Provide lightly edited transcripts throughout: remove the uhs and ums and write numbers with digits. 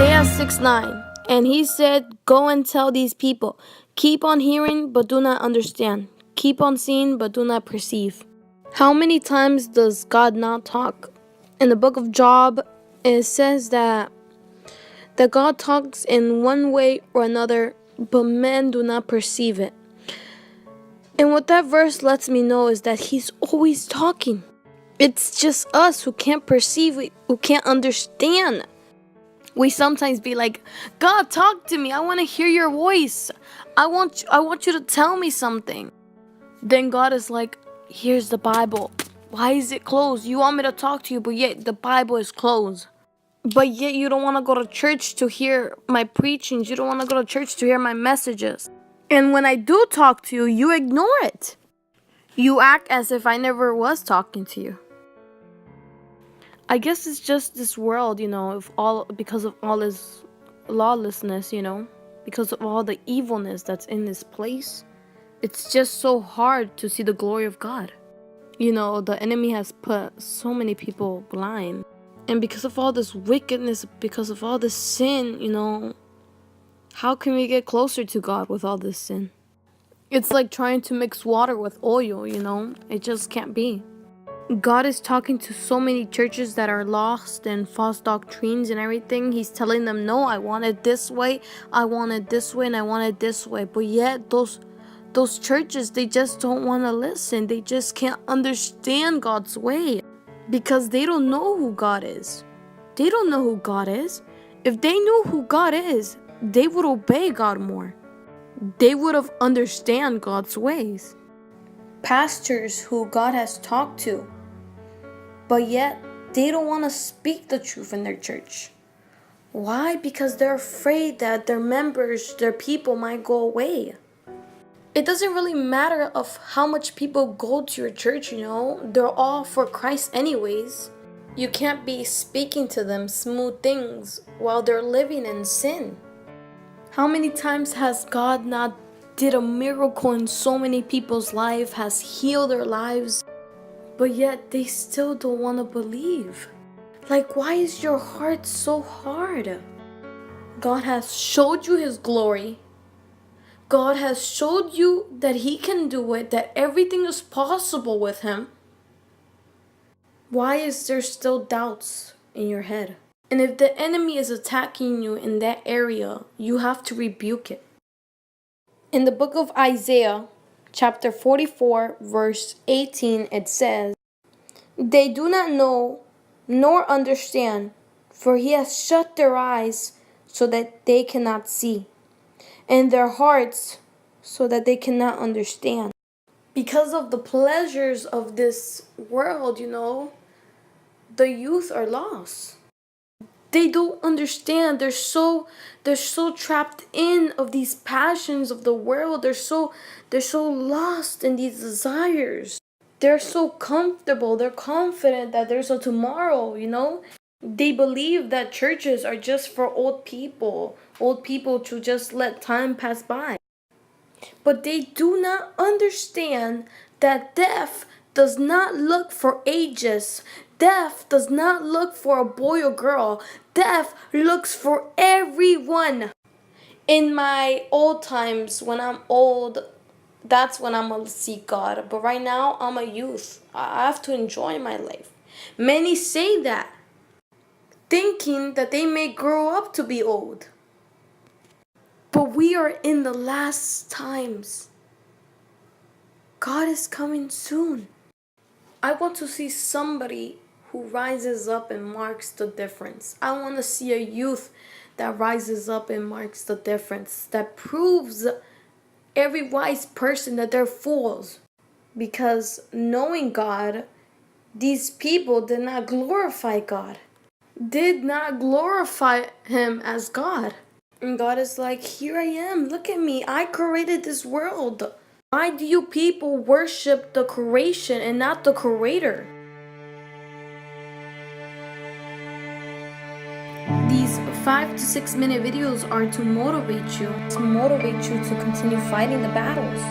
Isaiah 6:9. And he said, "Go and tell these people, keep on hearing, but do not understand. Keep on seeing, but do not perceive." How many times does God not talk? In the book of Job, it says that God talks in one way or another, but men do not perceive it. And what that verse lets me know is that he's always talking. It's just us who can't perceive it, who can't understand. We sometimes be like, "God, talk to me. I want to hear your voice. I want you to tell me something." Then God is like, "Here's the Bible. Why is it closed? You want me to talk to you, but yet the Bible is closed. But yet you don't want to go to church to hear my preachings. You don't want to go to church to hear my messages. And when I do talk to you, you ignore it. You act as if I never was talking to you." I guess it's just this world, because of all this lawlessness, because of all the evilness that's in this place. It's just so hard to see the glory of God. The enemy has put so many people blind. And because of all this wickedness, because of all this sin, how can we get closer to God with all this sin? It's like trying to mix water with oil, It just can't be. God is talking to so many churches that are lost in false doctrines and everything. He's telling them, "No, I want it this way, I want it this way, and I want it this way." But yet those churches, they just don't want to listen. They just can't understand God's way because they don't know who God is. They don't know who God is. If they knew who God is, they would obey God more. They would have understand God's ways. Pastors who God has talked to, but yet they don't want to speak the truth in their church. Why? Because they're afraid that their members, their people might go away. It doesn't really matter of how much people go to your church, They're all for Christ anyways. You can't be speaking to them smooth things while they're living in sin. How many times has God not did a miracle in so many people's life, has healed their lives, but yet they still don't want to believe? Like, why is your heart so hard? God has showed you his glory. God has showed you that he can do it, that everything is possible with him. Why is there still doubts in your head? And if the enemy is attacking you in that area, you have to rebuke it. In the book of Isaiah, chapter 44, verse 18, it says, "They do not know nor understand, for he has shut their eyes so that they cannot see, and their hearts so that they cannot understand." Because of the pleasures of this world, the youth are lost. They don't understand. They're so trapped in of these passions of the world. They're so lost in these desires. They're so comfortable. They're confident that there's a tomorrow, They believe that churches are just for old people to just let time pass by. But they do not understand that death does not look for ages. Death does not look for a boy or girl. Death looks for everyone. In my old times, when I'm old, that's when I'm going to seek God. But right now, I'm a youth. I have to enjoy my life. Many say that, thinking that they may grow up to be old. But we are in the last times. God is coming soon. I want to see somebody who rises up and marks the difference. I want to see a youth that rises up and marks the difference, that proves every wise person that they're fools. Because knowing God, these people did not glorify God, did not glorify him as God. And God is like, "Here I am, look at me, I created this world. Why do you people worship the creation and not the creator?" These 5 to 6 minute videos are to motivate you to continue fighting the battles.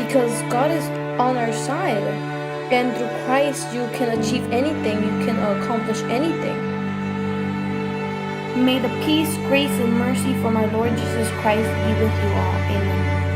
Because God is on our side, and through Christ you can achieve anything, you can accomplish anything. May the peace, grace, and mercy from our Lord Jesus Christ be with you all. Amen.